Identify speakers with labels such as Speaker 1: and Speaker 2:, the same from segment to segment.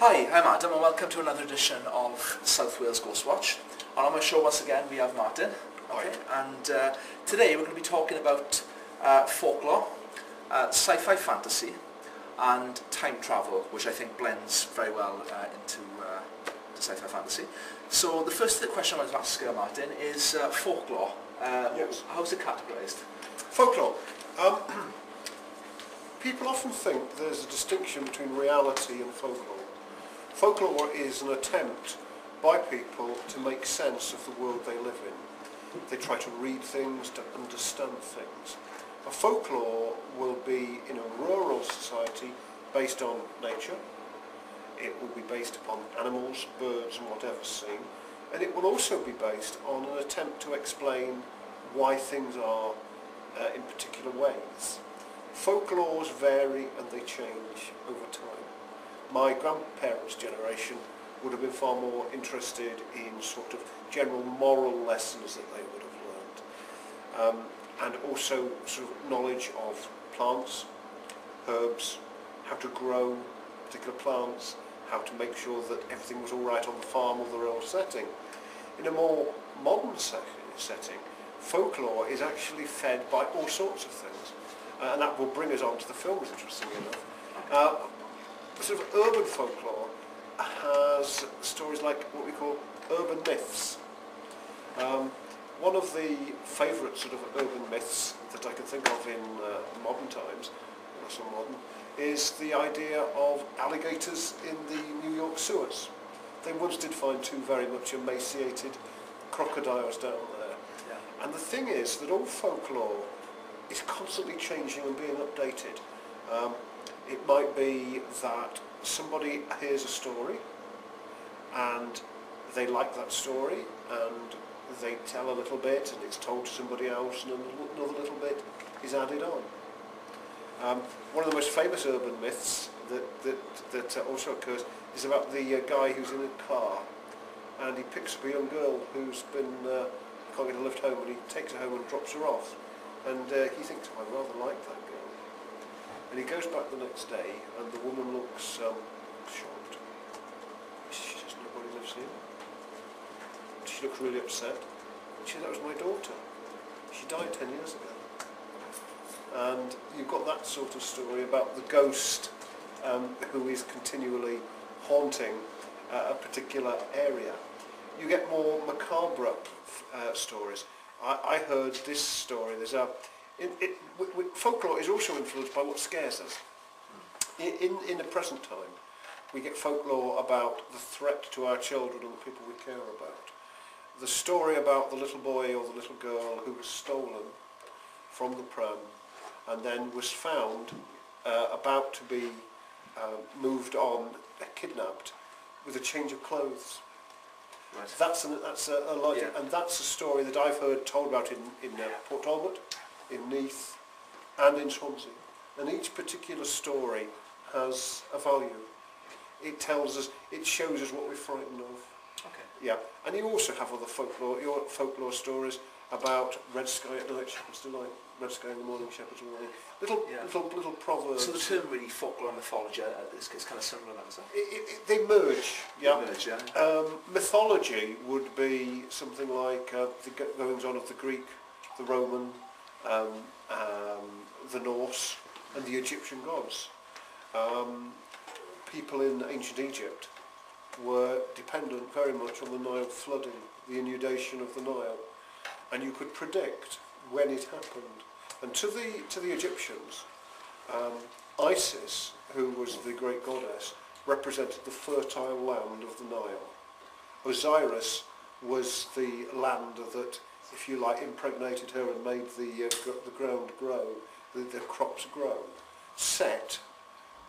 Speaker 1: Hi, I'm Adam and welcome to another edition of South Wales Ghost Watch. And on my show once again we have Martin. Okay. And today we're going to be talking about folklore, sci-fi fantasy and time travel, which I think blends very well into sci-fi fantasy. So the first question I want to ask Martin is folklore.
Speaker 2: Yes.
Speaker 1: How's it categorised?
Speaker 2: Folklore. People often think there's a distinction between reality and folklore. Folklore is an attempt by people to make sense of the world they live in. They try to read things, to understand things. A folklore will be in a rural society based on nature. It will be based upon animals, birds and whatever's seen. And it will also be based on an attempt to explain why things are in particular ways. Folklores vary and they change over time. My grandparents' generation would have been far more interested in sort of general moral lessons that they would have learned. And also sort of knowledge of plants, herbs, how to grow particular plants, how to make sure that everything was all right on the farm or the rural setting. In a more modern setting, folklore is actually fed by all sorts of things. And that will bring us on to the films, interestingly enough. Sort of urban folklore has stories like what we call urban myths. One of the favourite sort of urban myths that I can think of in modern times, not so modern, is the idea of alligators in the New York sewers. They once did find two very much emaciated crocodiles down there. Yeah. And the thing is that all folklore is constantly changing and being updated. It might be that somebody hears a story and they like that story and they tell a little bit and it's told to somebody else and another little bit is added on. One of the most famous urban myths that also occurs is about the guy who's in a car and he picks up a young girl who's been can't get a lift home, and he takes her home and drops her off, and he thinks, I rather like that girl. And he goes back the next day and the woman looks shocked. She says, nobody lives here. She looks really upset. She says, that was my daughter. She died 10 years ago. And you've got that sort of story about the ghost who is continually haunting a particular area. You get more macabre stories. I heard this story. Folklore is also influenced by what scares us. In the present time, we get folklore about the threat to our children and the people we care about. The story about the little boy or the little girl who was stolen from the pram and then was found about to be moved on, kidnapped, with a change of clothes. Right. That's a logic, yeah. And that's a story that I've heard told about in Port Talbot, in Neath, and in Swansea. And each particular story has a value. It tells us, it shows us what we're frightened of. Okay. Yeah, and you also have other folklore stories about red sky at night, shepherd's delight, red sky in the morning, shepherd's warning. Little proverbs.
Speaker 1: So the term really folklore and mythology is kind of similar, is it?
Speaker 2: They merge. Yeah.
Speaker 1: They merge, yeah.
Speaker 2: Mythology would be something like the goings on of the Greek, the Roman, the Norse, and the Egyptian gods. People in ancient Egypt were dependent very much on the Nile flooding, the inundation of the Nile, and you could predict when it happened. And to the Egyptians, Isis, who was the great goddess, represented the fertile land of the Nile. Osiris was the land that, if you like, impregnated her and made the ground grow, the crops grow. Set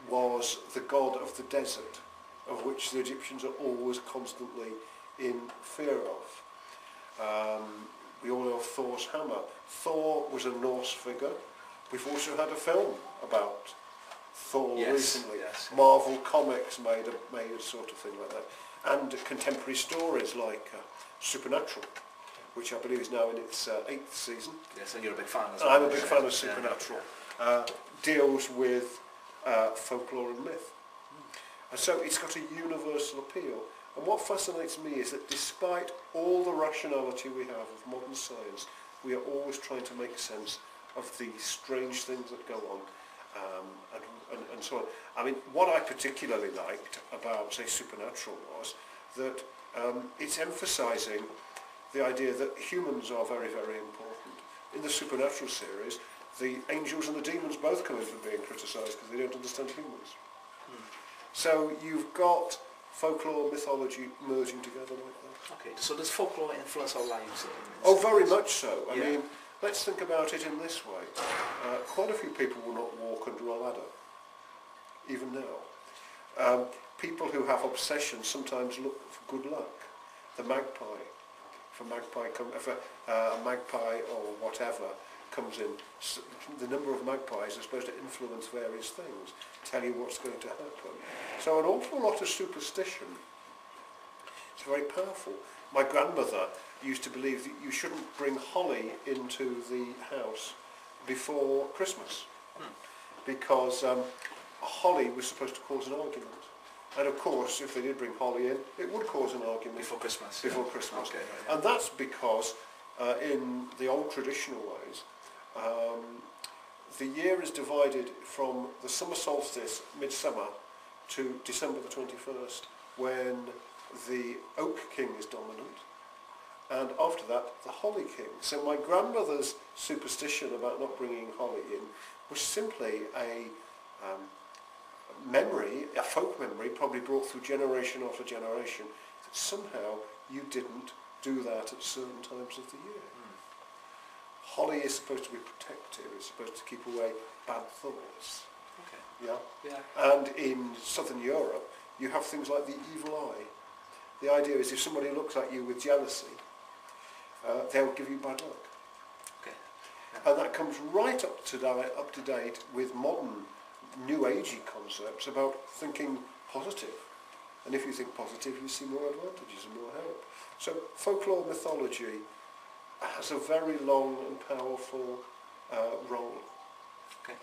Speaker 2: was the god of the desert, of which the Egyptians are always constantly in fear of. We all know of Thor's hammer. Thor was a Norse figure. We've also had a film about Thor recently. Yes. Marvel Comics made a sort of thing like that. And contemporary stories like Supernatural, which I believe is now in its 8th season.
Speaker 1: Yes, and you're a big fan as well.
Speaker 2: I'm a big fan of Supernatural. Deals with folklore and myth. And so it's got a universal appeal. And what fascinates me is that despite all the rationality we have of modern science, we are always trying to make sense of the strange things that go on, and so on. I mean, what I particularly liked about, say, Supernatural was that it's emphasising the idea that humans are very, very important. In the Supernatural series, the angels and the demons both come in for being criticised because they don't understand humans. So you've got folklore, mythology merging together like that.
Speaker 1: Okay, so does folklore influence our lives?
Speaker 2: Oh, very much so. I
Speaker 1: Yeah.
Speaker 2: mean, let's think about it in this way. Quite a few people will not walk under a ladder, even now. People who have obsessions sometimes look for good luck. The magpie, if a magpie or whatever comes in, the number of magpies are supposed to influence various things, tell you what's going to happen. So an awful lot of superstition. It's very powerful. My grandmother used to believe that you shouldn't bring holly into the house before Christmas, because holly was supposed to cause an argument. And of course, if they did bring holly in, it would cause an argument.
Speaker 1: Before Christmas.
Speaker 2: Before Christmas.
Speaker 1: Okay, right, yeah.
Speaker 2: And that's because in the old traditional ways, the year is divided from the summer solstice, midsummer, to December the 21st, when the oak king is dominant, and after that, the holly king. So my grandmother's superstition about not bringing holly in was simply a memory, a folk memory, probably brought through generation after generation, that somehow you didn't do that at certain times of the year. Holly is supposed to be protective, it's supposed to keep away bad thoughts.
Speaker 1: Okay.
Speaker 2: Yeah?
Speaker 1: Yeah.
Speaker 2: And in southern Europe, you have things like the evil eye. The idea is if somebody looks at you with jealousy, they'll give you bad luck.
Speaker 1: Okay.
Speaker 2: And that comes right up to date with modern new agey concepts about thinking positive. And if you think positive, you see more advantages and more help. So folklore mythology has a very long and powerful role.
Speaker 1: Okay.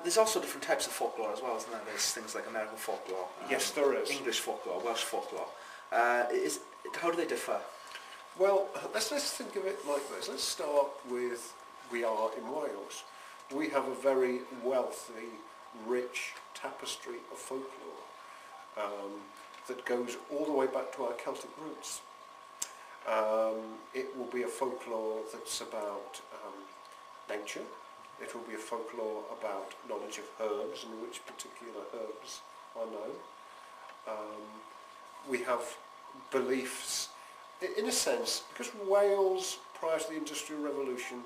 Speaker 1: There's also different types of folklore as well, isn't there? There's things like American folklore.
Speaker 2: Yes, there is.
Speaker 1: English folklore, Welsh folklore. How do they differ?
Speaker 2: Well, let's think of it like this. Let's start with, we are in Wales. We have a very wealthy, rich tapestry of folklore that goes all the way back to our Celtic roots. It will be a folklore that's about nature. It will be a folklore about knowledge of herbs and which particular herbs are known. We have beliefs, in a sense, because Wales, prior to the Industrial Revolution,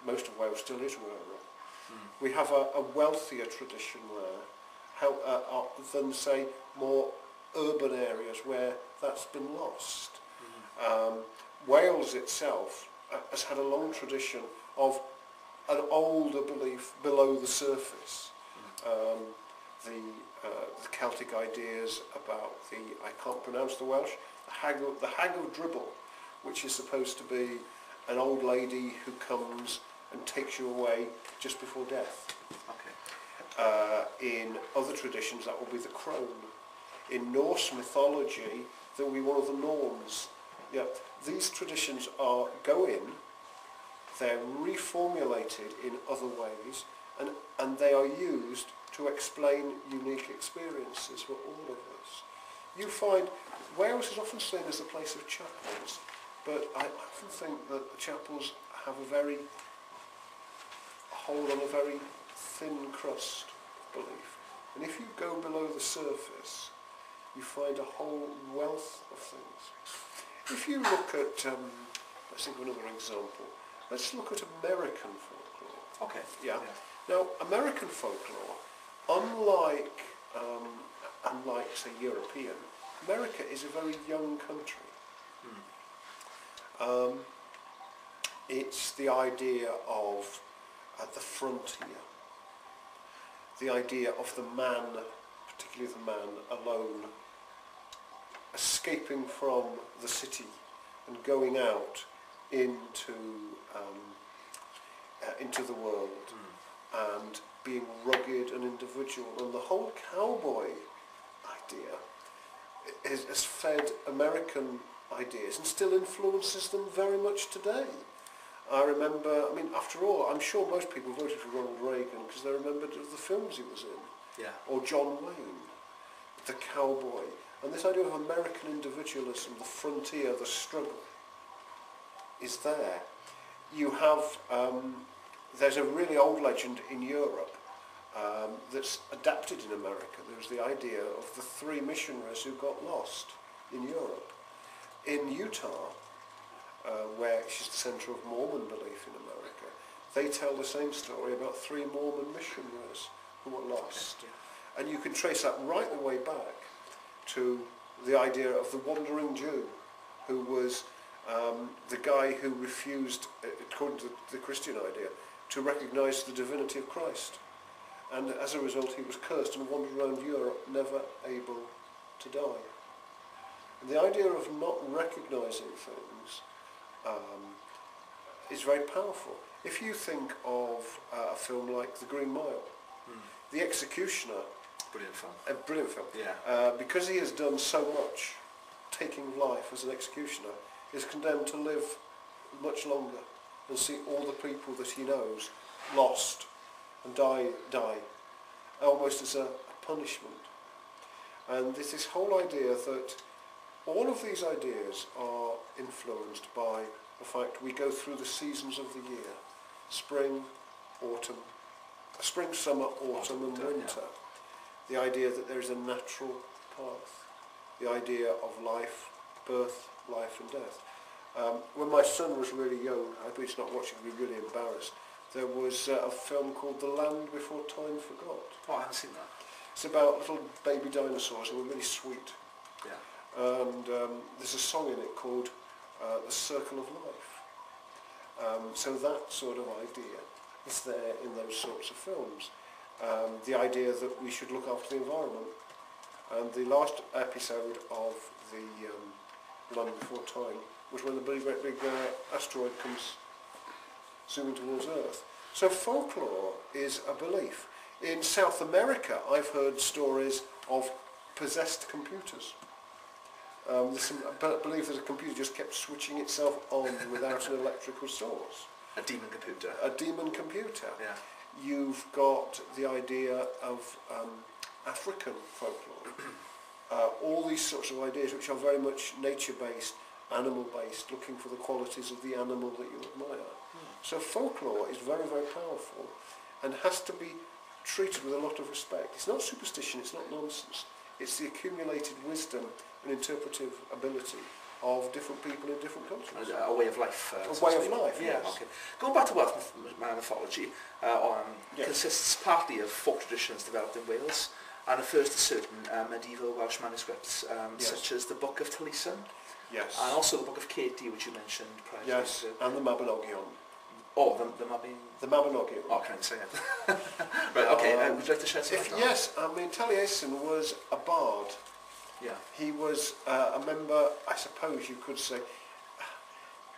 Speaker 2: most of Wales still is rural. We have a wealthier tradition there than, say, more urban areas where that's been lost. Wales itself has had a long tradition of an older belief below the surface. The Celtic ideas about I can't pronounce the Welsh, the Hag of Dribble, which is supposed to be an old lady who comes and takes you away just before death.
Speaker 1: Okay.
Speaker 2: In other traditions, that will be the crone. In Norse mythology, there will be one of the Norns. Yeah, these traditions are they're reformulated in other ways, and they are used to explain unique experiences for all of us. You find Wales is often seen as a place of chapels, but I often think that the chapels have hold on a very thin crust of belief. And if you go below the surface, you find a whole wealth of things. If you look at, let's think of another example. Let's look at American folklore.
Speaker 1: Okay.
Speaker 2: Yeah. Now, American folklore, unlike say European, America is a very young country. It's the idea of the frontier, the idea of the man, particularly the man alone, escaping from the city and going out into the world and being rugged and individual. And the whole cowboy idea has fed American ideas and still influences them very much today. I remember, I mean, after all, I'm sure most people voted for Ronald Reagan because they remembered of the films he was in.
Speaker 1: Yeah.
Speaker 2: Or John Wayne, the cowboy. And this idea of American individualism, the frontier, the struggle, is there. You have, there's a really old legend in Europe that's adapted in America. There's the idea of the 3 missionaries who got lost in Europe. In Utah, where which is the centre of Mormon belief in America, they tell the same story about 3 Mormon missionaries who were lost.
Speaker 1: Okay, yeah.
Speaker 2: And you can trace that right the way back to the idea of the wandering Jew, who was the guy who refused, according to the Christian idea, to recognise the divinity of Christ. And as a result he was cursed and wandered around Europe, never able to die. And the idea of not recognising things is very powerful. If you think of a film like The Green Mile, The Executioner,
Speaker 1: Brilliant film.
Speaker 2: a brilliant film,
Speaker 1: Yeah.
Speaker 2: because he has done so much taking of life as an executioner, is condemned to live much longer and see all the people that he knows lost and die almost as a punishment. And there's this whole idea that all of these ideas are influenced by the fact we go through the seasons of the year: spring, autumn, spring, summer, autumn and winter. The idea that there is a natural path, the idea of life, birth, life and death. When my son was really young, I hope he's not watching, he'd be really embarrassed, there was a film called The Land Before Time Forgot.
Speaker 1: Oh, I haven't seen that.
Speaker 2: It's about little baby dinosaurs who were really sweet.
Speaker 1: Yeah.
Speaker 2: And there's a song in it called The Circle of Life. So that sort of idea is there in those sorts of films. The idea that we should look after the environment. And the last episode of the Land Before Time was when the big asteroid comes zooming towards Earth. So folklore is a belief. In South America, I've heard stories of possessed computers. There's some belief that a computer just kept switching itself on without an electrical source.
Speaker 1: A demon computer.
Speaker 2: A demon computer.
Speaker 1: Yeah.
Speaker 2: You've got the idea of African folklore. All these sorts of ideas which are very much nature-based, animal-based, looking for the qualities of the animal that you admire. So folklore is very, very powerful and has to be treated with a lot of respect. It's not superstition, it's not nonsense. It's the accumulated wisdom and interpretive ability of different people in different countries.
Speaker 1: A way of life.
Speaker 2: A way of life,
Speaker 1: yeah,
Speaker 2: yes.
Speaker 1: okay. Going back to Welsh mythology,
Speaker 2: Yes.
Speaker 1: consists partly of folk traditions developed in Wales and refers to certain medieval Welsh manuscripts,
Speaker 2: Yes.
Speaker 1: such as the Book of Taliesin,
Speaker 2: Yes.
Speaker 1: and also the Book of Katie, which you mentioned prior.
Speaker 2: Yes, and the Mabinogion.
Speaker 1: Oh, the Mabin...
Speaker 2: The Mabinogion.
Speaker 1: Oh, I can't say it. Right, okay, would you like to shed some light on that?
Speaker 2: Yes, I mean, Taliesin was a bard.
Speaker 1: Yeah.
Speaker 2: He was a member, I suppose you could say.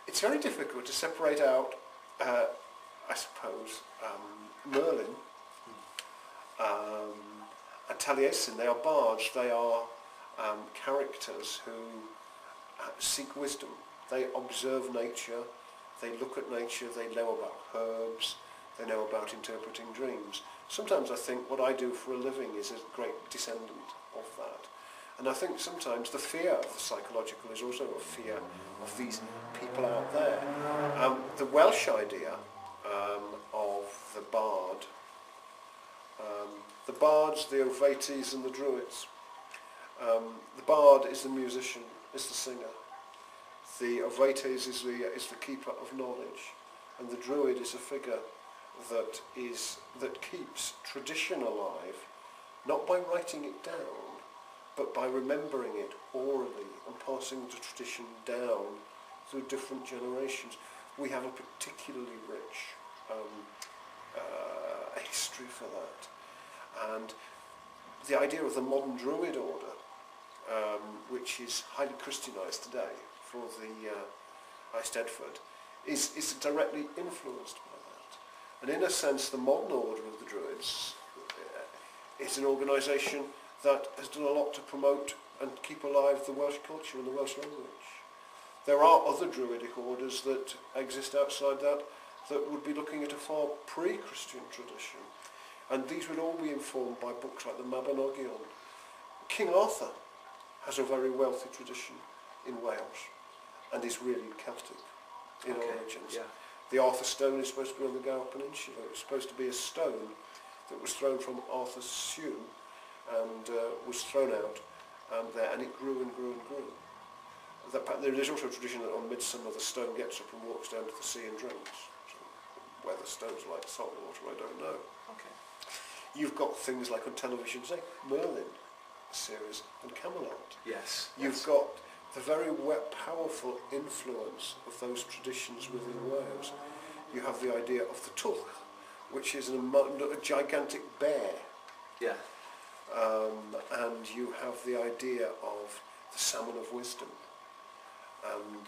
Speaker 2: It's very difficult to separate out, I suppose, Merlin and Taliesin. They are bards, they are characters who seek wisdom. They observe nature, they look at nature, they know about herbs, they know about interpreting dreams. Sometimes I think what I do for a living is a great descendant of that. And I think sometimes the fear of the psychological is also a fear of these people out there. The Welsh idea of the bard, the bards, the Ovates and the Druids. The bard is the musician, is the singer. The Ovates is the keeper of knowledge, and the Druid is a figure that keeps tradition alive, not by writing it down, but by remembering it orally and passing the tradition down through different generations. We have a particularly rich history for that. And the idea of the modern Druid order, which is highly Christianised today for the Eisteddfod, is directly influenced by that. And in a sense, the modern order of the Druids is an organisation that has done a lot to promote and keep alive the Welsh culture and the Welsh language. There are other Druidic orders that exist outside that would be looking at a far pre-Christian tradition, and these would all be informed by books like the Mabinogion. King Arthur has a very wealthy tradition in Wales and is really Celtic in origins.
Speaker 1: Yeah.
Speaker 2: The Arthur Stone is supposed to be on the Gower Peninsula. It's supposed to be a stone that was thrown from Arthur's shoe and was thrown out there, and it grew and grew and grew. There is also a tradition that on Midsummer the stone gets up and walks down to the sea and drinks. So whether stones like salt water, I don't know.
Speaker 1: Okay.
Speaker 2: You've got things like on television, say Merlin series and Camelot.
Speaker 1: Yes.
Speaker 2: You've got the very powerful influence of those traditions within Wales. You have the idea of the Twlch, which is a gigantic bear.
Speaker 1: Yeah.
Speaker 2: And you have the idea of the Salmon of Wisdom. And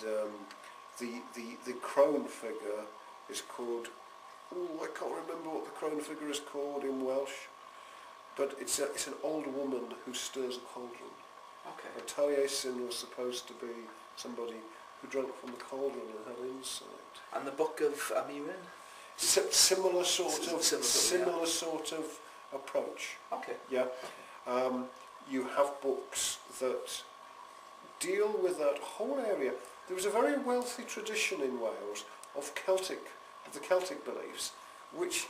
Speaker 2: the crone figure is called, I can't remember what the crone figure is called in Welsh, but it's an old woman who stirs a cauldron.
Speaker 1: Okay.
Speaker 2: And Taliesin was supposed to be somebody who drank from the cauldron and had insight.
Speaker 1: And the Book of Amirin?
Speaker 2: Similar sort
Speaker 1: Similar,
Speaker 2: of approach.
Speaker 1: Okay.
Speaker 2: Yeah. You have books that deal with that whole area. There was a very wealthy tradition in Wales of the Celtic beliefs, which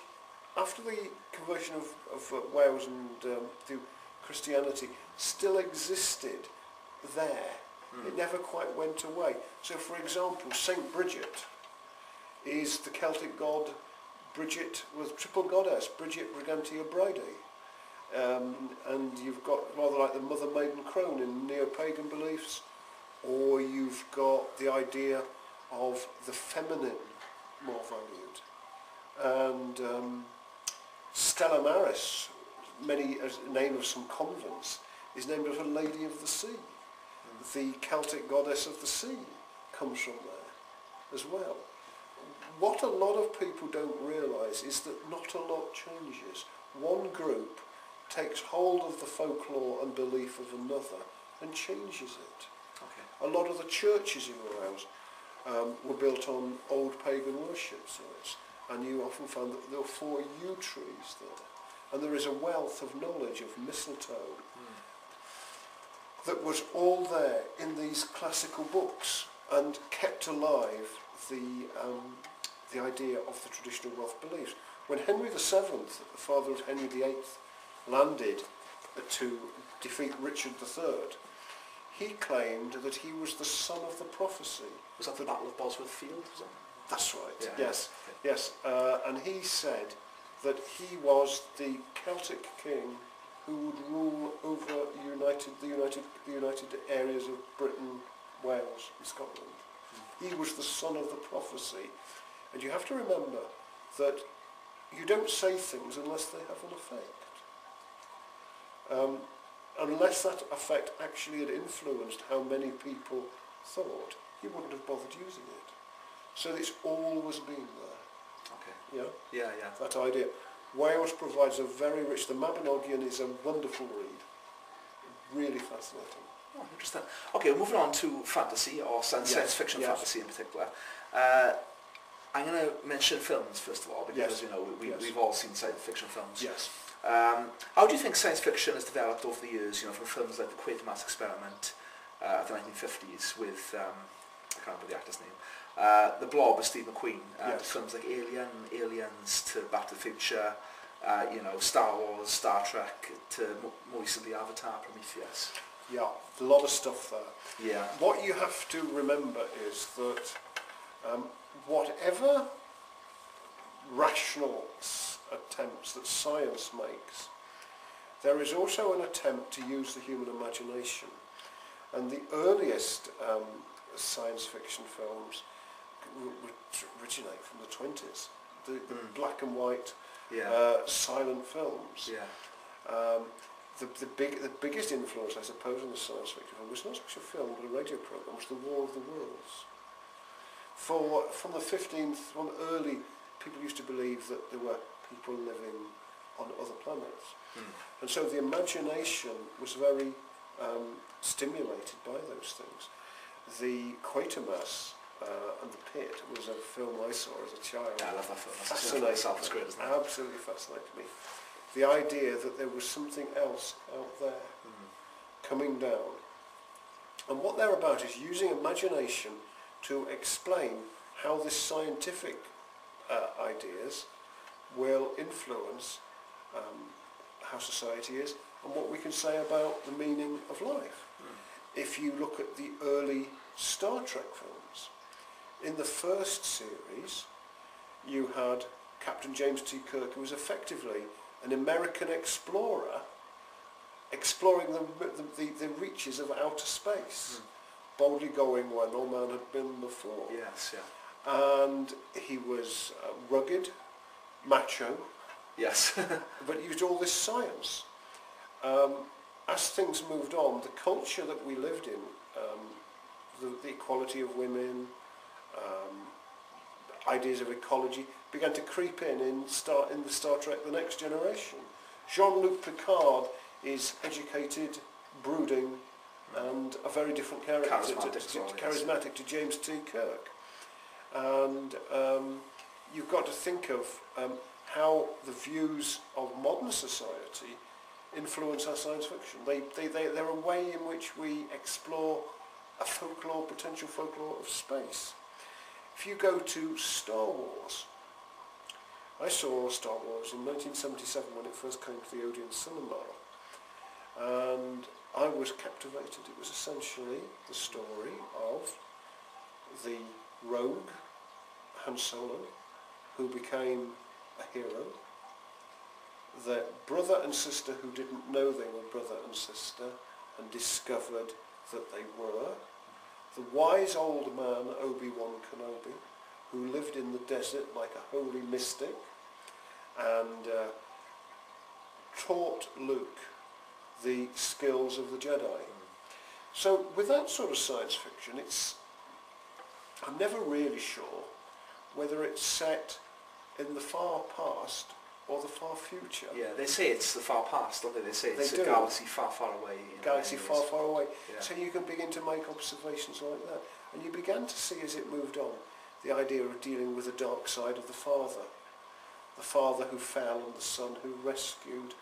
Speaker 2: after the conversion of Wales and to Christianity still existed there. It never quite went away. So for example, Saint Bridget is the Celtic god Bridget with triple goddess, Bridget Brigantia Bride. And you've got rather like the Mother Maiden Crone in neo-pagan beliefs, or you've got the idea of the feminine more valued. And Stella Maris, as a name of some convents, is named after Lady of the Sea. The Celtic goddess of the sea comes from there as well. What a lot of people don't realise is that not a lot changes. One group takes hold of the folklore and belief of another and changes it.
Speaker 1: Okay.
Speaker 2: A lot of the churches in Wales were built on old pagan worship sites, and you often found that there were 4 yew trees there. And there is a wealth of knowledge of mistletoe that was all there in these classical books and kept alive the idea of the traditional Welsh beliefs. When Henry VII, the father of Henry VIII, landed to defeat Richard III, he claimed that he was the son of the prophecy.
Speaker 1: Was that the Battle of Bosworth Field? Was it?
Speaker 2: That's right,
Speaker 1: Yeah.
Speaker 2: yes. Yes, and he said that he was the Celtic king who would rule over the united areas of Britain, Wales and Scotland. He was the son of the prophecy. And you have to remember that you don't say things unless they have an effect. Unless that effect actually had influenced how many people thought, he wouldn't have bothered using it. So it's always been there.
Speaker 1: Okay.
Speaker 2: Yeah?
Speaker 1: Yeah, yeah.
Speaker 2: That idea. Wales provides a very rich... The Mabinogion is a wonderful read. Really fascinating.
Speaker 1: Oh, interesting. Okay, well, moving on to fantasy, or science fiction fantasy in particular. I'm going to mention films first of all, because we've all seen science fiction films.
Speaker 2: Yes.
Speaker 1: How do you think science fiction has developed over the years? You know, from films like The Quatermass Experiment of the 1950s with I can't remember the actor's name. The Blob with Steve McQueen. To films like Aliens, to Back to the Future. Star Wars, Star Trek, to more recently Avatar, Prometheus.
Speaker 2: Yeah, a lot of stuff there.
Speaker 1: Yeah.
Speaker 2: What you have to remember is that whatever rational attempts that science makes, there is also an attempt to use the human imagination. And the earliest science fiction films originate from the 20s. The black and white silent films.
Speaker 1: Yeah.
Speaker 2: The biggest influence, I suppose, on the science fiction film was not such a film but a radio program, was The War of the Worlds. From early, people used to believe that there were people living on other planets. And so the imagination was very stimulated by those things. The Quatermass and the Pit was a film I saw as a child.
Speaker 1: Yeah, I love that film.
Speaker 2: Fascinating.
Speaker 1: It's great, isn't it?
Speaker 2: Absolutely fascinated me. The idea that there was something else out there coming down. And what they're about is using imagination to explain how this scientific ideas will influence how society is and what we can say about the meaning of life. If you look at the early Star Trek films, in the first series you had Captain James T. Kirk, who was effectively an American explorer exploring the reaches of outer space, boldly going where no man had been before.
Speaker 1: Yes, yeah.
Speaker 2: And he was rugged, macho,
Speaker 1: Yes.
Speaker 2: but used all this science. As things moved on, the culture that we lived in, the equality of women, ideas of ecology, began to creep in the Star Trek The Next Generation. Jean-Luc Picard is educated, brooding, and a very different character, charismatic to James T. Kirk. And you've got to think of how the views of modern society influence our science fiction. They're a way in which we explore a potential folklore of space. If you go to Star Wars, I saw Star Wars in 1977 when it first came to the Odeon cinema, and I was captivated. It was essentially the story of the rogue Han Solo, who became a hero, the brother and sister who didn't know they were brother and sister and discovered that they were, the wise old man Obi-Wan Kenobi, who lived in the desert like a holy mystic and taught Luke the skills of the Jedi. So with that sort of science fiction, I'm never really sure whether it's set in the far past or the far future.
Speaker 1: Yeah, they say it's the far past, don't they? They say it's a galaxy far, far away.
Speaker 2: Galaxy far, far away.
Speaker 1: Yeah.
Speaker 2: So you can begin to make observations like that. And you began to see as it moved on the idea of dealing with the dark side of the father who fell and the son who rescued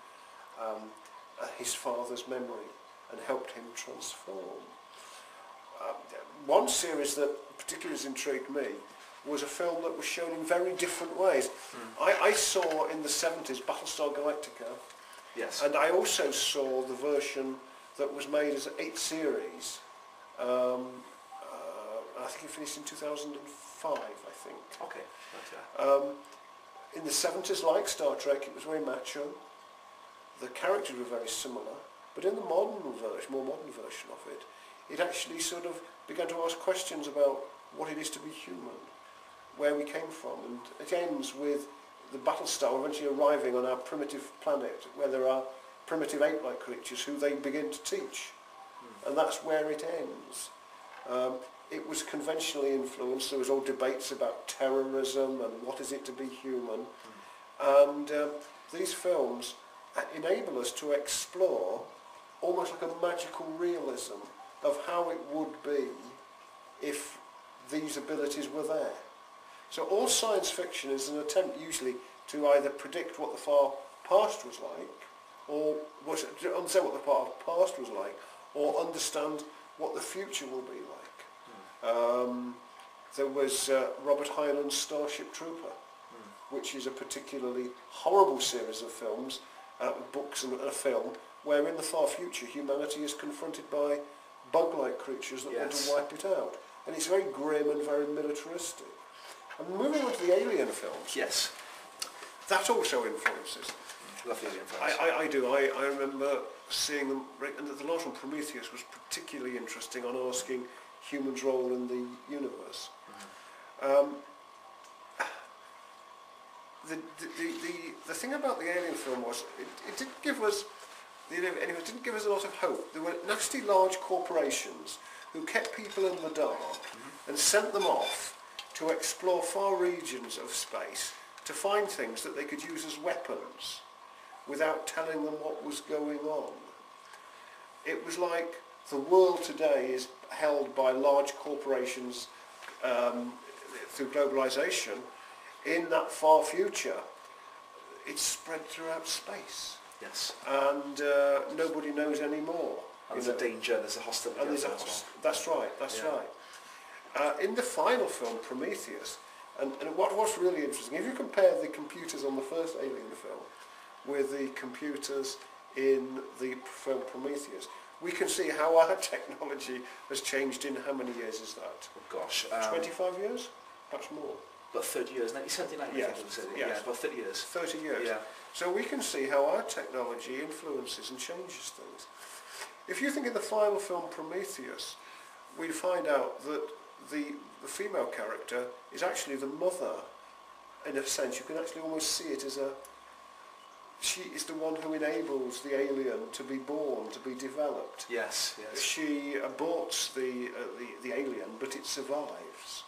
Speaker 2: his father's memory and helped him transform. One series that particularly has intrigued me was a film that was shown in very different ways. I saw in the 70s Battlestar Galactica.
Speaker 1: Yes.
Speaker 2: And I also saw the version that was made as 8 series. I think it finished in 2005, I think.
Speaker 1: Okay. Okay.
Speaker 2: In the 70s, like Star Trek, it was very macho. The characters were very similar. But in the more modern version of it, it actually sort of began to ask questions about what it is to be human, where we came from, and it ends with the Battlestar eventually arriving on our primitive planet where there are primitive ape-like creatures who they begin to teach, and that's where it ends. It was conventionally influenced. There was all debates about terrorism and what is it to be human, and these films enable us to explore almost like a magical realism of how it would be if these abilities were there. So all science fiction is an attempt usually to either predict what the far past was like, or to understand what the far past was like, or understand what the future will be like. There was Robert Heinlein's Starship Trooper, which is a particularly horrible series of films, books and a film, where in the far future humanity is confronted by bug-like creatures that want to wipe it out. And it's very grim and very militaristic. And moving on to the Alien films.
Speaker 1: Yes.
Speaker 2: That also influences.
Speaker 1: Love the Alien films.
Speaker 2: I do. I remember seeing them, and the last one, Prometheus, was particularly interesting on asking humans' role in the universe. The thing about the Alien film was it didn't give us it didn't give us a lot of hope. There were nasty large corporations who kept people in the dark and sent them off to explore far regions of space to find things that they could use as weapons. without telling them what was going on. It was like the world today is held by large corporations through globalization. In that far future, it's spread throughout space.
Speaker 1: Yes.
Speaker 2: And nobody knows anymore.
Speaker 1: And there's a danger, there's a hostility.
Speaker 2: And there's that's right, right. In the final film, Prometheus, and what's really interesting, if you compare the computers on the first Alien film with the computers in the film Prometheus, we can see how our technology has changed in how many years is that?
Speaker 1: Oh gosh.
Speaker 2: 25 years? Perhaps more.
Speaker 1: About 30 years, 1979 I think it was. Yeah, about 30 years.
Speaker 2: 30 years.
Speaker 1: Yeah.
Speaker 2: So we can see how our technology influences and changes things. If you think in the final film Prometheus, we find out that the female character is actually the mother, in a sense. You can actually almost see it as she is the one who enables the alien to be born, to be developed.
Speaker 1: Yes, yes.
Speaker 2: She aborts the alien, but it survives.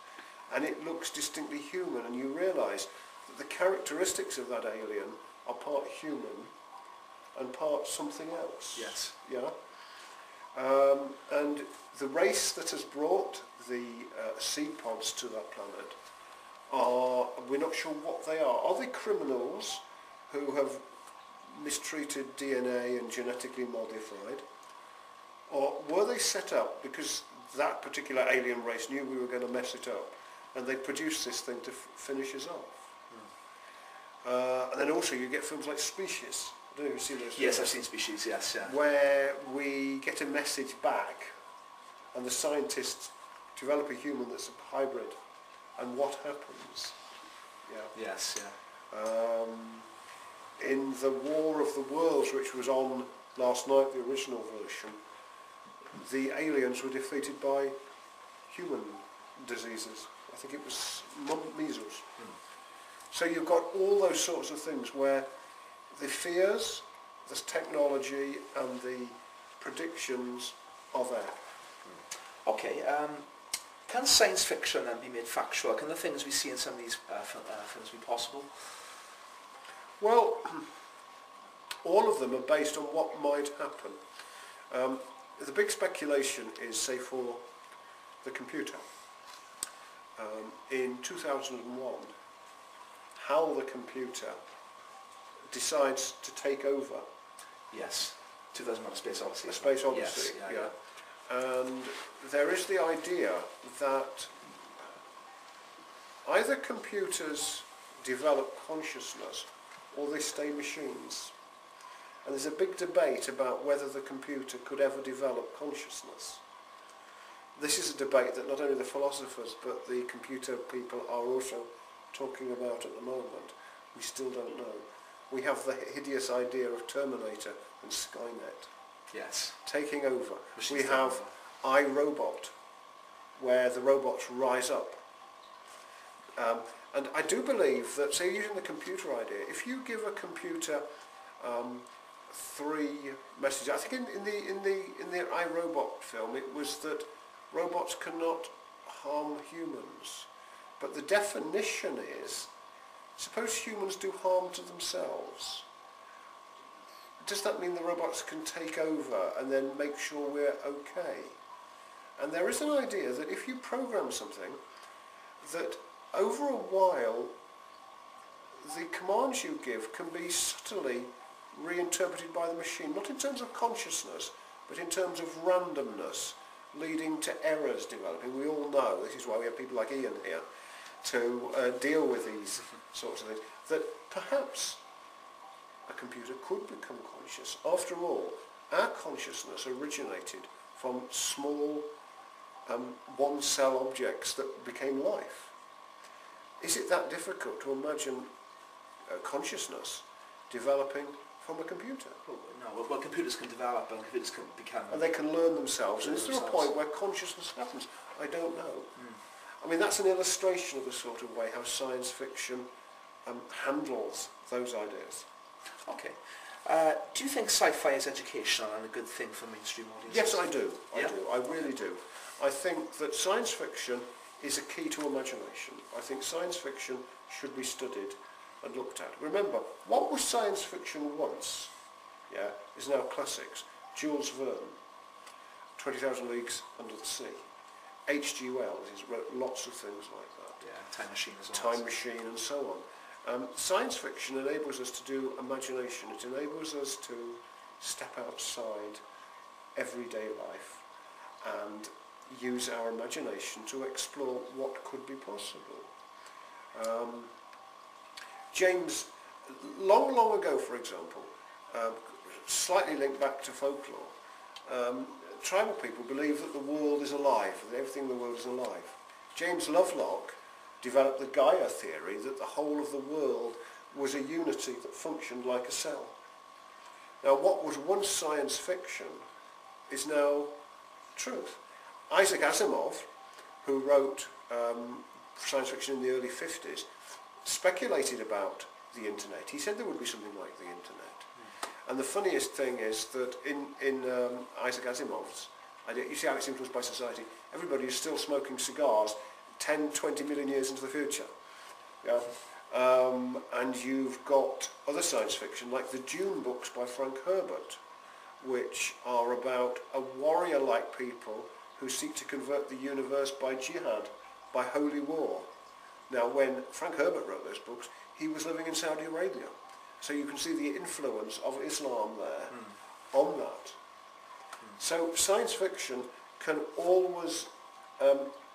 Speaker 2: And it looks distinctly human, and you realise that the characteristics of that alien are part human and part something else.
Speaker 1: Yes.
Speaker 2: Yeah? And the race that has brought the seed pods to that planet we're not sure what they are. Are they criminals who have mistreated DNA and genetically modified? Or were they set up because that particular alien race knew we were going to mess it up, and they produced this thing to finish us off? And then also you get films like Species. I don't know if you've seen those films.
Speaker 1: Yes, I've seen Species, yes. Yeah.
Speaker 2: Where we get a message back and the scientists develop a human that's a hybrid, and what happens? Yeah.
Speaker 1: Yes, yeah.
Speaker 2: In the War of the Worlds, which was on last night, the original version, the aliens were defeated by human diseases. I think it was measles. So you've got all those sorts of things where the fears, the technology and the predictions are there.
Speaker 1: Okay, can science fiction then be made factual? Can the things we see in some of these films be possible?
Speaker 2: Well, all of them are based on what might happen. The big speculation is, say, for the computer. In 2001, how the computer decides to take over.
Speaker 1: Yes, 2001: A Space Odyssey.
Speaker 2: A Space Odyssey,
Speaker 1: yes,
Speaker 2: yeah. And there is the idea that either computers develop consciousness or they stay machines. And there's a big debate about whether the computer could ever develop consciousness. This is a debate that not only the philosophers but the computer people are also talking about at the moment. We still don't know. We have the hideous idea of Terminator and Skynet.
Speaker 1: Yes.
Speaker 2: Taking over.
Speaker 1: Machines
Speaker 2: We have iRobot, where the robots rise up. And I do believe that, say, using the computer idea, if you give a computer 3 messages, I think in the iRobot film, it was that robots cannot harm humans. But the definition is, suppose humans do harm to themselves. Does that mean the robots can take over and then make sure we're okay? And there is an idea that if you program something, that over a while the commands you give can be subtly reinterpreted by the machine, not in terms of consciousness, but in terms of randomness, leading to errors developing. We all know, this is why we have people like Ian here, to deal with these sorts of things, that perhaps a computer could become conscious. After all, our consciousness originated from small one-cell objects that became life. Is it that difficult to imagine consciousness developing from a computer?
Speaker 1: Well, computers can develop and computers can become...
Speaker 2: And they can learn themselves. And is there a point where consciousness happens? I don't know. I mean, that's an illustration of the sort of way how science fiction handles those ideas.
Speaker 1: Okay. Do you think sci-fi is educational and a good thing for mainstream audiences?
Speaker 2: Yes, I do. I really do. I think that science fiction is a key to imagination. I think science fiction should be studied and looked at. Remember, what was science fiction once, yeah, is now classics. Jules Verne, 20,000 Leagues Under the Sea. H.G. Wells, he's wrote lots of things like that.
Speaker 1: Yeah, Time Machine as well.
Speaker 2: Time Machine and so on. Science fiction enables us to do imagination. It enables us to step outside everyday life and use our imagination to explore what could be possible. James, long ago, for example, slightly linked back to folklore, tribal people believe that the world is alive, that everything in the world is alive. James Lovelock developed the Gaia theory that the whole of the world was a unity that functioned like a cell. Now, what was once science fiction is now truth. Isaac Asimov, who wrote science fiction in the early 50s, speculated about the internet. He said there would be something like the internet. And the funniest thing is that in Isaac Asimov's idea, you see how it's influenced by society, everybody is still smoking cigars 10, 20 million years into the future. Yeah? And you've got other science fiction, like the Dune books by Frank Herbert, which are about a warrior-like people who seek to convert the universe by jihad, by holy war. Now, when Frank Herbert wrote those books, he was living in Saudi Arabia. So you can see the influence of Islam there on that. So science fiction can always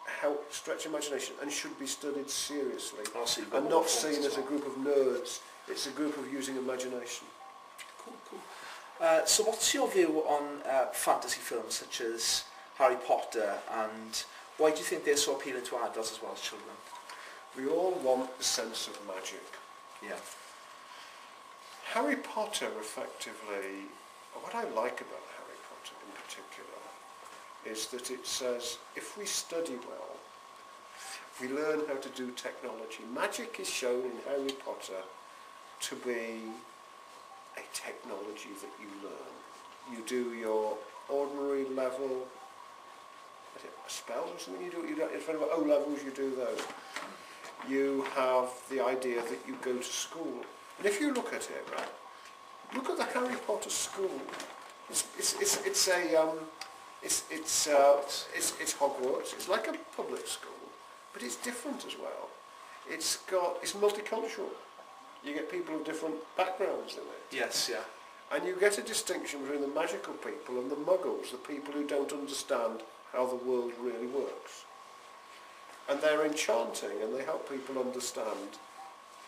Speaker 2: help stretch imagination and should be studied seriously and not seen as a group of nerds. It's a group of using imagination.
Speaker 1: Cool. So what's your view on fantasy films such as Harry Potter, and why do you think they're so appealing to adults as well as children?
Speaker 2: We all want a sense of magic.
Speaker 1: Yeah.
Speaker 2: Harry Potter, effectively, what I like about Harry Potter in particular is that it says if we study well, we learn how to do technology. Magic is shown in Harry Potter to be a technology that you learn. You do your ordinary level spells or something. You do in front of O levels. You do those. You have the idea that you go to school. And if you look at it, right, look at the Harry Potter school. It's Hogwarts. It's like a public school, but it's different as well. It's multicultural. You get people of different backgrounds in it.
Speaker 1: Yes, yeah.
Speaker 2: And you get a distinction between the magical people and the muggles, the people who don't understand how the world really works. And they're enchanting, and they help people understand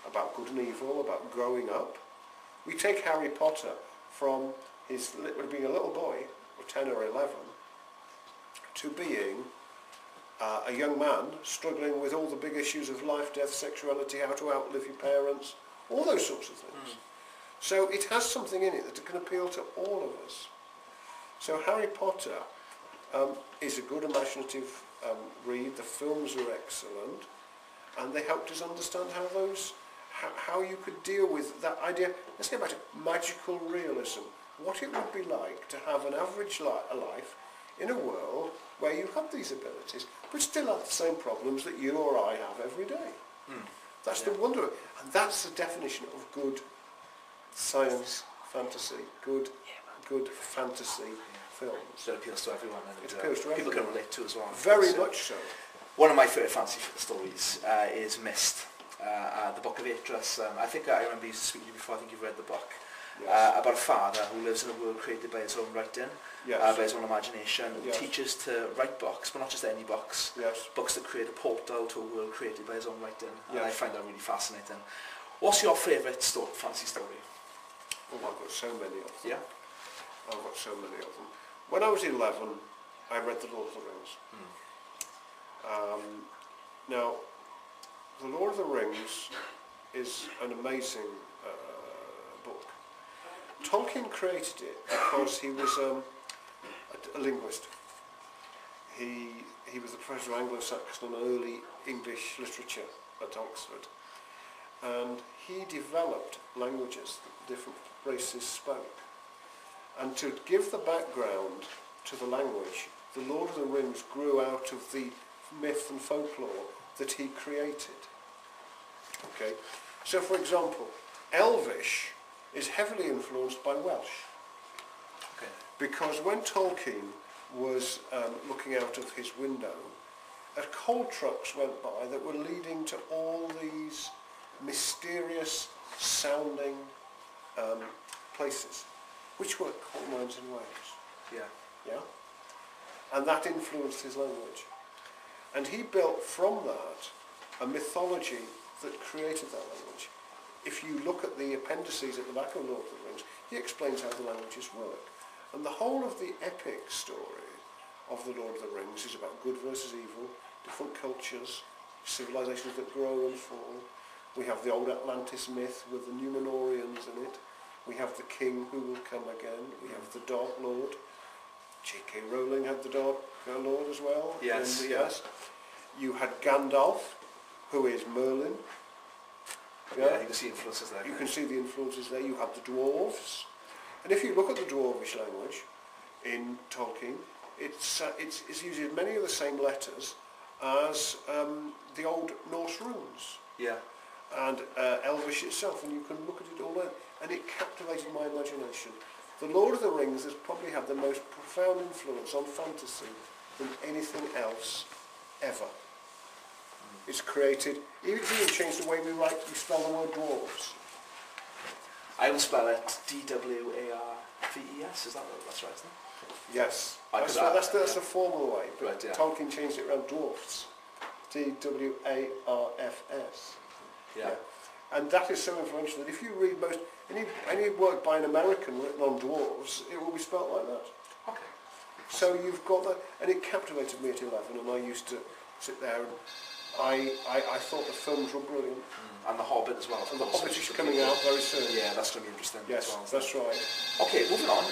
Speaker 2: about good and evil, about growing up. We take Harry Potter from his being a little boy, or 10 or 11, to being a young man struggling with all the big issues of life, death, sexuality, how to outlive your parents, all those sorts of things. So it has something in it that can appeal to all of us. So Harry Potter is a good imaginative read. The films are excellent, and they helped us understand how you could deal with that idea. Let's get back to magical realism. What it would be like to have an average life in a world where you have these abilities, but still have the same problems that you or I have every day. That's the wonder of it. And that's the definition of good science fantasy, good fantasy films.
Speaker 1: So it appeals to everyone, and
Speaker 2: It appeals to
Speaker 1: people
Speaker 2: everyone.
Speaker 1: can relate to as well.
Speaker 2: Very much so.
Speaker 1: One of my favourite fantasy stories is Myst, the Book of Atreus. I think I remember you speaking to you before. I think you've read the book.
Speaker 2: Yes.
Speaker 1: About a father who lives in a world created by his own writing,
Speaker 2: Yes.
Speaker 1: by his own imagination, who
Speaker 2: Yes.
Speaker 1: teaches to write books, but not just any books.
Speaker 2: Yes.
Speaker 1: Books that create a portal to a world created by his own writing. And
Speaker 2: Yes.
Speaker 1: I find that really fascinating. What's your favourite fantasy story?
Speaker 2: Oh, I've got so many of them.
Speaker 1: Yeah.
Speaker 2: I've got so many of them. When I was 11, I read The Lord of the Rings. Now, The Lord of the Rings is an amazing book. Tolkien created it because he was a linguist. He was the professor of Anglo-Saxon and early English literature at Oxford. And he developed languages that different races spoke. And to give the background to the language, The Lord of the Rings grew out of the myth and folklore that he created. Okay? So for example, Elvish is heavily influenced by Welsh.
Speaker 1: Okay.
Speaker 2: Because when Tolkien was looking out of his window, coal trucks went by that were leading to all these mysterious sounding places, which were coal mines in Wales.
Speaker 1: Yeah.
Speaker 2: Yeah? And that influenced his language. And he built from that a mythology that created that language. If you look at the appendices at the back of Lord of the Rings, he explains how the languages work. And the whole of the epic story of the Lord of the Rings is about good versus evil, different cultures, civilizations that grow and fall. We have the old Atlantis myth with the Numenorians in it. We have the king who will come again. We have the Dark Lord. J.K. Rowling had the Dark Lord as well.
Speaker 1: Yes.
Speaker 2: Yes. You had Gandalf, who is Merlin.
Speaker 1: Yeah, you can see influences there.
Speaker 2: You can see the influences there. You have the dwarves. And if you look at the Dwarvish language in Tolkien, it uses many of the same letters as the old Norse runes.
Speaker 1: Yeah.
Speaker 2: And Elvish itself, and you can look at it all there. And it captivated my imagination. The Lord of the Rings has probably had the most profound influence on fantasy than anything else ever. It's created, even changed the way we spell the word dwarves.
Speaker 1: I will spell it D-W-A-R-V-E-S, that's right, isn't it?
Speaker 2: Yes,
Speaker 1: That's
Speaker 2: the formal way, but
Speaker 1: right, yeah.
Speaker 2: Tolkien changed it around dwarfs. D-W-A-R-F-S.
Speaker 1: Yeah.
Speaker 2: And that is so influential that if you read any work by an American written on dwarves, it will be spelt like that.
Speaker 1: Okay.
Speaker 2: So you've got that, and it captivated me at 11, and I used to sit there and I thought the films were brilliant.
Speaker 1: And The Hobbit as well.
Speaker 2: And The Hobbit is coming out very soon.
Speaker 1: Yeah, that's going to be interesting
Speaker 2: Yes,
Speaker 1: as well.
Speaker 2: that's right.
Speaker 1: Okay, moving on.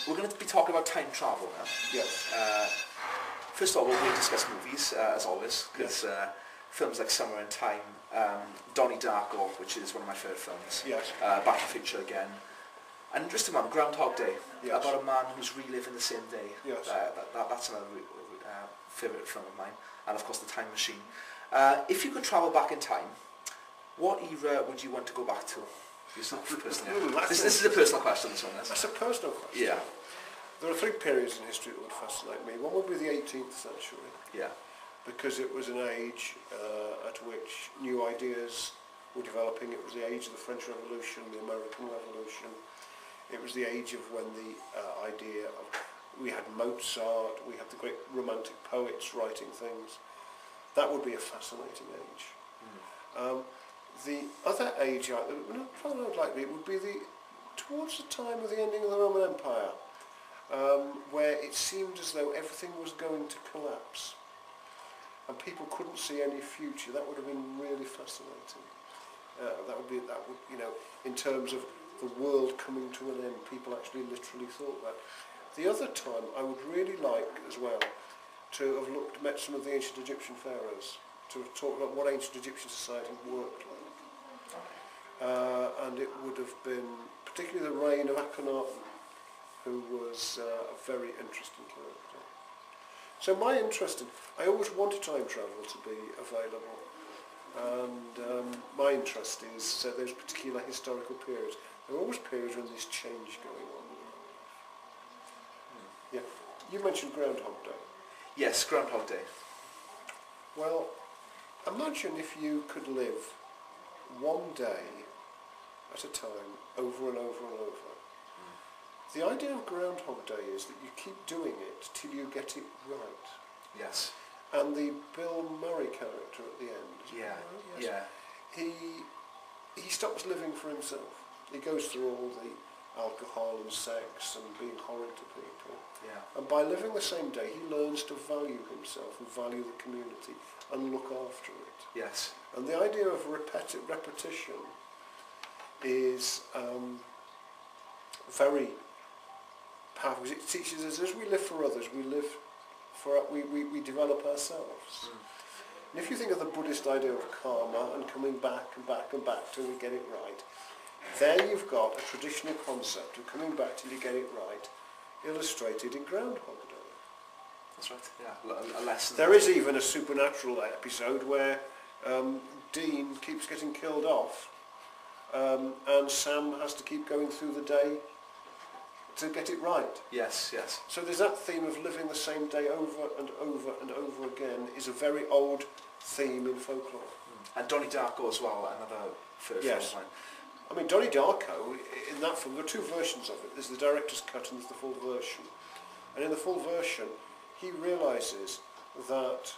Speaker 1: We're going to be talking about time travel now.
Speaker 2: Yes.
Speaker 1: First of all, we'll discuss movies, as always, because films like Summer and Time, Donnie Darko, which is one of my favourite films,
Speaker 2: Yes.
Speaker 1: Back to the Future again, an interesting one, Groundhog Day,
Speaker 2: Yes.
Speaker 1: about a man who's reliving the same day.
Speaker 2: Yes.
Speaker 1: That's another favourite film of mine, and of course The Time Machine. If you could travel back in time, what era would you want to go back to? Yourself, personally. This is a personal question, this one is.
Speaker 2: That's a personal question.
Speaker 1: Yeah.
Speaker 2: There are three periods in history that would fascinate me. One would be the 18th century,
Speaker 1: Yeah.
Speaker 2: because it was an age at which new ideas were developing. It was the age of the French Revolution, the American Revolution. It was the age of when the idea of... We had Mozart, we had the great romantic poets writing things. That would be a fascinating age. The other age I would like it would be towards the time of the ending of the Roman Empire, where it seemed as though everything was going to collapse and people couldn't see any future. That would have been really fascinating. That would in terms of the world coming to an end, people actually literally thought that. The other time I would really like as well to have met some of the ancient Egyptian pharaohs, to have talked about what ancient Egyptian society worked like. And it would have been particularly the reign of Akhenaten, who was a very interesting character. So my interest I always wanted time travel to be available, and my interest is those particular historical periods. There are always periods when there's change going on. Yeah. You mentioned Groundhog Day.
Speaker 1: Yes, Groundhog Day.
Speaker 2: Well, imagine if you could live one day at a time over and over and over. The idea of Groundhog Day is that you keep doing it till you get it right.
Speaker 1: Yes.
Speaker 2: And the Bill Murray character at the end.
Speaker 1: Yeah.
Speaker 2: Yes.
Speaker 1: Yeah.
Speaker 2: He stops living for himself. He goes through all the alcohol and sex and being horrid to people.
Speaker 1: Yeah.
Speaker 2: And by living the same day, he learns to value himself and value the community and look after it.
Speaker 1: Yes.
Speaker 2: And the idea of repetition is very powerful. It teaches us as we live for others, we develop ourselves. And if you think of the Buddhist idea of karma and coming back and back and back till we get it right, there you've got a traditional concept of coming back till you get it right, illustrated in Groundhog Day.
Speaker 1: That's right, yeah, a lesson.
Speaker 2: There is even a supernatural episode where Dean keeps getting killed off, and Sam has to keep going through the day to get it right.
Speaker 1: Yes, yes.
Speaker 2: So there's that theme of living the same day over and over and over again is a very old theme in folklore.
Speaker 1: And Donnie Darko as well, another
Speaker 2: Yes.
Speaker 1: film line.
Speaker 2: I mean, Donnie Darko, in that film, there are two versions of it. There's the director's cut and there's the full version. And in the full version, he realises that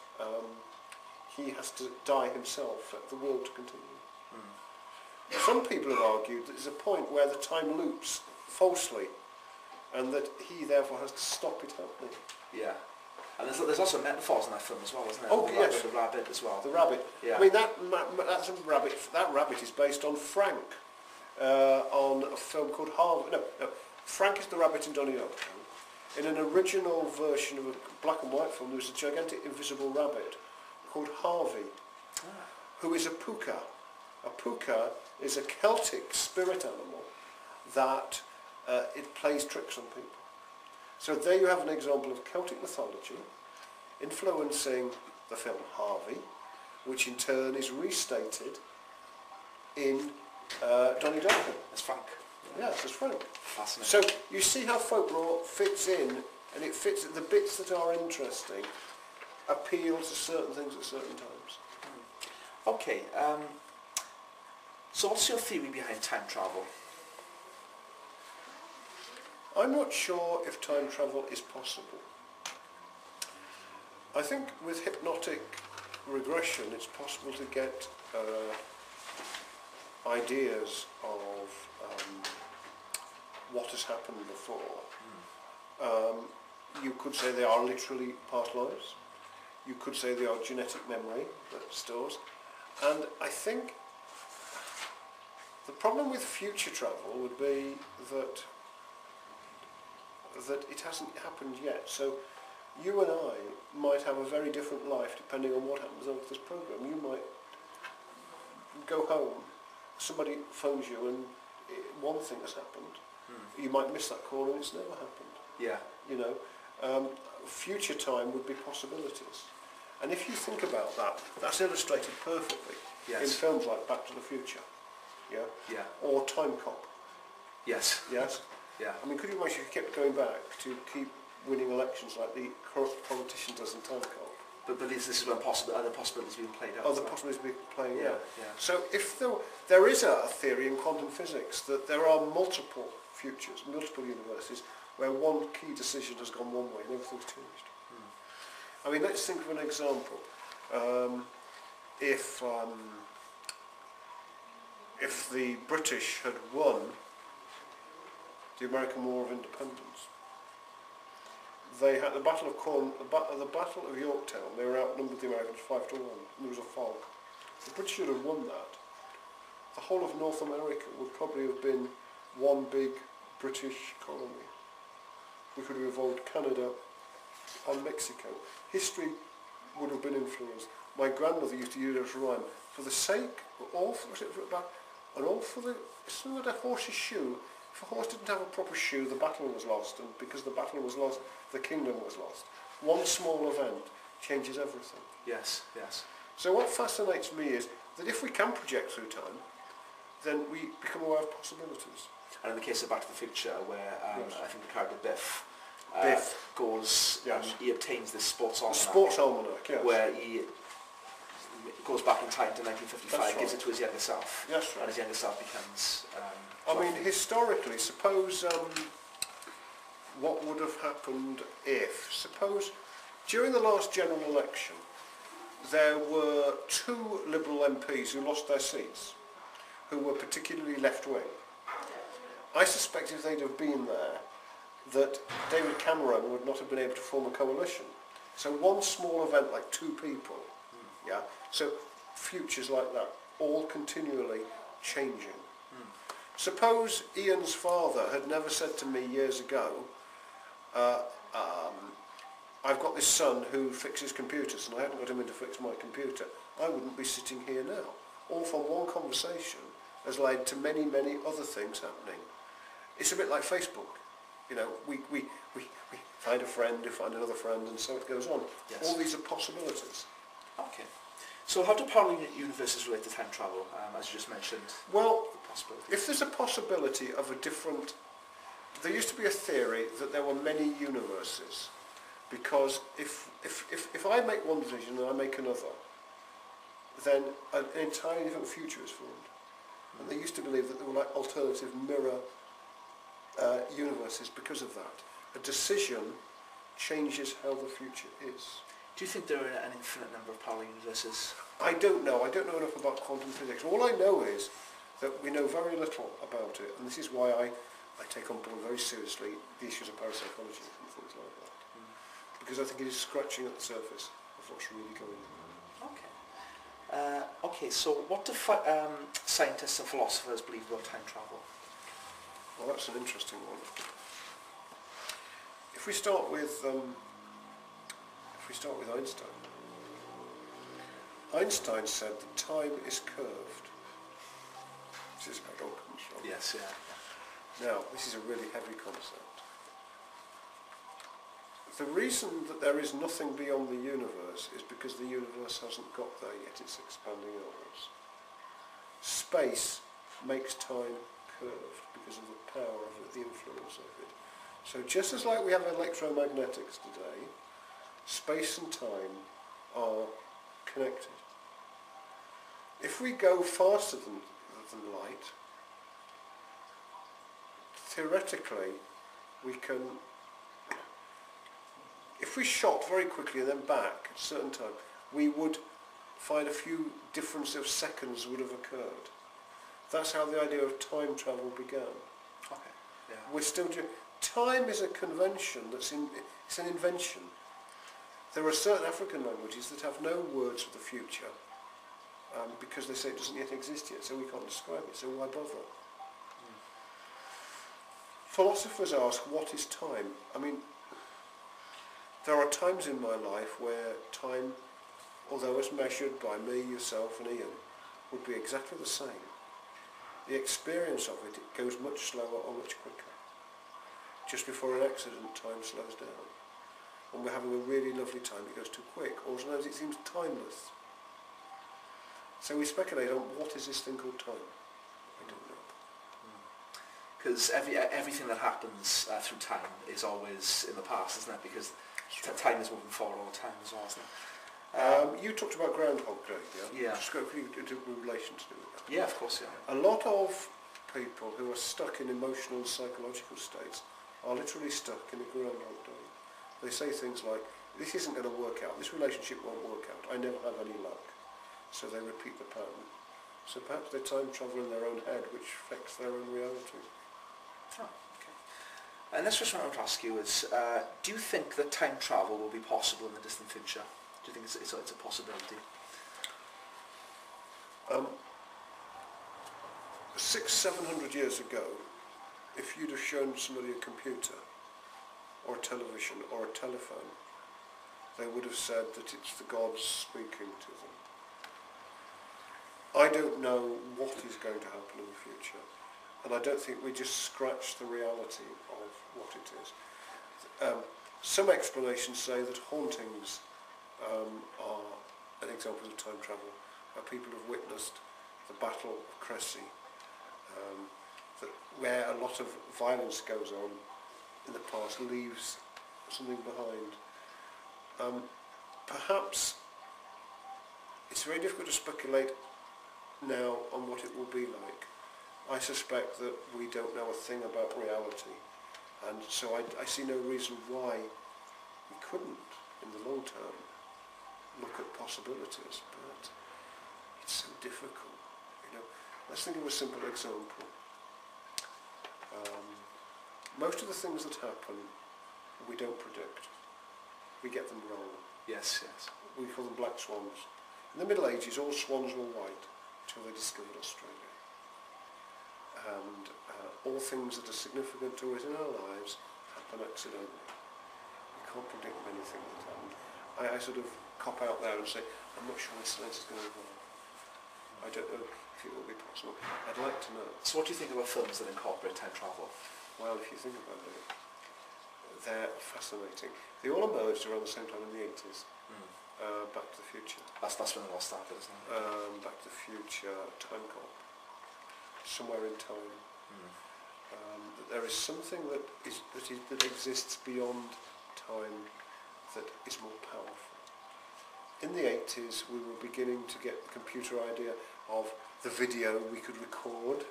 Speaker 2: he has to die himself for the world to continue. Some people have argued that there's a point where the time loops falsely and that he therefore has to stop it happening.
Speaker 1: Yeah. And there's also metaphors in that film as well, isn't there?
Speaker 2: Oh, yes.
Speaker 1: The rabbit as well.
Speaker 2: The rabbit.
Speaker 1: Yeah.
Speaker 2: I mean, that's a rabbit. That rabbit is based on Frank, on a film called Harvey. No, Frank is the rabbit in Donnie Darko. In an original version of a black and white film, there was a gigantic invisible rabbit called Harvey, who is a puka. A puka is a Celtic spirit animal that it plays tricks on people. So there you have an example of Celtic mythology influencing the film Harvey, which in turn is restated in Donnie Darko.
Speaker 1: As Frank.
Speaker 2: Yes, as Frank.
Speaker 1: Fascinating.
Speaker 2: So you see how folklore fits in, and it fits the bits that are interesting appeal to certain things at certain times.
Speaker 1: Okay, so what's your theory behind time travel?
Speaker 2: I'm not sure if time travel is possible. I think with hypnotic regression it's possible to get ideas of what has happened before. You could say they are literally past lives. You could say they are genetic memory that stores. And I think the problem with future travel would be that it hasn't happened yet. So you and I might have a very different life depending on what happens over this program. You might go home, somebody phones you and one thing has happened. You might miss that call and it's never happened.
Speaker 1: Yeah.
Speaker 2: You know, future time would be possibilities. And if you think about that, that's illustrated perfectly in films like Back to the Future,
Speaker 1: Yeah.
Speaker 2: or Time Cop.
Speaker 1: Yes.
Speaker 2: Yes.
Speaker 1: Yeah.
Speaker 2: I mean, could you imagine if you kept going back to keep winning elections like the corrupt politician does in Time Cop?
Speaker 1: But this is when other possibilities being played out.
Speaker 2: Other possibilities being playing out.
Speaker 1: Yeah.
Speaker 2: So if there is a theory in quantum physics that there are multiple futures, multiple universes, where one key decision has gone one way and everything's changed. I mean, let's think of an example. If the British had won the American War of Independence, they had the Battle of Yorktown. They were outnumbered the Americans 5-1. And there was a fog. If the British should have won that, the whole of North America would probably have been one big British colony. We could have involved Canada and Mexico. History would have been influenced. My grandmother used to use it as a rhyme. For the sake of all for the horse's shoe. If a horse didn't have a proper shoe, the battle was lost, and because the battle was lost, the kingdom was lost. One small event changes everything.
Speaker 1: Yes, yes.
Speaker 2: So what fascinates me is that if we can project through time, then we become aware of possibilities.
Speaker 1: And in the case of Back to the Future, where I think the character Biff goes, he obtains this sports almanac.
Speaker 2: Sports almanac, yes.
Speaker 1: Where he goes back in time to 1955,
Speaker 2: That's
Speaker 1: gives
Speaker 2: right.
Speaker 1: it to his younger self,
Speaker 2: Yes, right.
Speaker 1: and his younger self becomes...
Speaker 2: I mean, historically, suppose what would have happened if, suppose during the last general election, there were 2 Liberal MPs who lost their seats, who were particularly left-wing. I suspect if they'd have been there, that David Cameron would not have been able to form a coalition. So one small event like 2 people, so futures like that, all continually changing. Suppose Ian's father had never said to me years ago, I've got this son who fixes computers and I haven't got him in to fix my computer. I wouldn't be sitting here now. All from one conversation has led to many, many other things happening. It's a bit like Facebook. You know, we find a friend, we find another friend, and so it goes on.
Speaker 1: Yes.
Speaker 2: All these are possibilities.
Speaker 1: Okay. So how do parallel universes relate to time travel, as you just mentioned?
Speaker 2: Well,
Speaker 1: The possibility.
Speaker 2: if there's a possibility of a different... There used to be a theory that there were many universes, because if I make one decision and I make another, then an entirely different future is formed. And they used to believe that there were like alternative mirror universes because of that. A decision changes how the future is.
Speaker 1: Do you think there are an infinite number of parallel universes?
Speaker 2: I don't know. I don't know enough about quantum physics. All I know is that we know very little about it, and this is why I take on board very seriously the issues of parapsychology and things like that. Because I think it is scratching at the surface of what's really going on.
Speaker 1: Okay. Okay, so what do scientists and philosophers believe about time travel?
Speaker 2: Well, that's an interesting one. If we start with Einstein. Einstein said that time is curved. This is where it all comes from.
Speaker 1: Yes, yeah.
Speaker 2: Now, this is a really heavy concept. The reason that there is nothing beyond the universe is because the universe hasn't got there yet. It's expanding outwards. Space makes time curved because of the power of it, the influence of it. So just as like we have electromagnetics today, space and time are connected. If we go faster than light, theoretically we can, if we shot very quickly and then back at a certain time, we would find a few difference of seconds would have occurred. That's how the idea of time travel began.
Speaker 1: Okay. Yeah.
Speaker 2: We're still time is a convention it's an invention. There are certain African languages that have no words for the future because they say it doesn't yet exist yet, so we can't describe it, so why bother? Philosophers ask, what is time? I mean, there are times in my life where time, although it's measured by me, yourself and Ian, would be exactly the same. The experience of it goes much slower or much quicker. Just before an accident, time slows down. When we're having a really lovely time, it goes too quick, or sometimes it seems timeless. So we speculate on what is this thing called time? I don't know.
Speaker 1: Because everything that happens through time is always in the past, isn't it? Because time is moving forward all the time as well, isn't it?
Speaker 2: You talked about Groundhog Day, yeah?
Speaker 1: Yeah.
Speaker 2: Just go into relation to do with that.
Speaker 1: Yeah, of course, yeah.
Speaker 2: A lot of people who are stuck in emotional and psychological states are literally stuck in a Groundhog Day. They say things like, this isn't going to work out, this relationship won't work out, I never have any luck. So they repeat the pattern. So perhaps they time travel in their own head, which affects their own reality.
Speaker 1: Oh, okay. And this question I want to ask you is, do you think that time travel will be possible in the distant future? Do you think it's a possibility?
Speaker 2: 600-700 years ago, if you'd have shown somebody a computer or a television or a telephone, they would have said that it's the gods speaking to them. I don't know what is going to happen in the future, and I don't think we just scratch the reality of what it is. Some explanations say that hauntings are an example of time travel, where people have witnessed the Battle of Crécy, where a lot of violence goes on in the past, leaves something behind. Perhaps it's very difficult to speculate now on what it will be like. I suspect that we don't know a thing about reality, and so I see no reason why we couldn't, in the long term, look at possibilities, but it's so difficult. Let's think of a simple example. Most of the things that happen, we don't predict. We get them wrong.
Speaker 1: Yes, yes.
Speaker 2: We call them black swans. In the Middle Ages, all swans were white until they discovered Australia. And all things that are significant to us in our lives happen accidentally. We can't predict many things that happen. I sort of cop out there and say, I'm not sure what science is going to evolve. I don't know if it will be possible. I'd like to know.
Speaker 1: So what do you think about films that incorporate time travel?
Speaker 2: Well, if you think about it, they're fascinating. They all emerged around the same time in the 80s. Back to the Future.
Speaker 1: That's when it all started, isn't it?
Speaker 2: Back to the Future, Time Cop. Somewhere in Time. That there is something that exists beyond time that is more powerful. In the 80s, we were beginning to get the computer idea of the video we could record,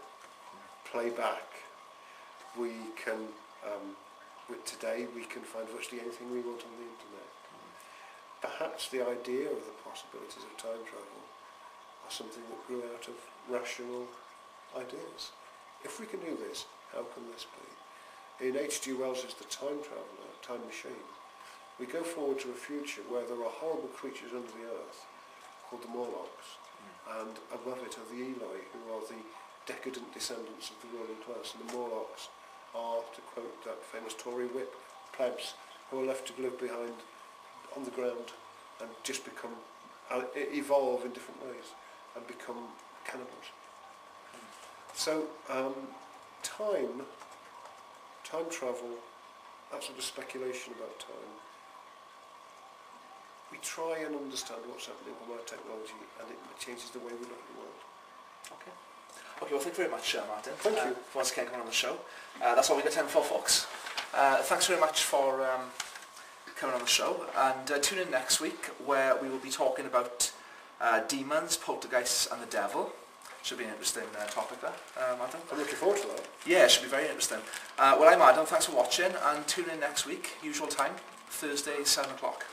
Speaker 2: play back. We can, today, we can find virtually anything we want on the internet. Perhaps the idea of the possibilities of time travel are something that grew out of rational ideas. If we can do this, how can this be? In H.G. Wells' The Time Traveller, Time Machine, we go forward to a future where there are horrible creatures under the earth called the Morlocks, and above it are the Eloi, who are the decadent descendants of the ruling class, and the Morlocks are, to quote that famous Tory whip, plebs who are left to live behind on the ground and just evolve in different ways and become cannibals. So time travel, that sort of speculation about time, we try and understand what's happening with our technology, and it changes the way we look at the world.
Speaker 1: Okay, well, thank you very much, Martin.
Speaker 2: Thank you.
Speaker 1: For once again coming on the show. That's all we got time for, folks. Thanks very much for coming on the show, and tune in next week where we will be talking about demons, poltergeists and the devil. Should be an interesting topic there, Martin.
Speaker 2: I'm looking forward to that.
Speaker 1: Yeah, it should be very interesting. Well, I'm Adam, thanks for watching, and tune in next week, usual time, Thursday, 7 o'clock.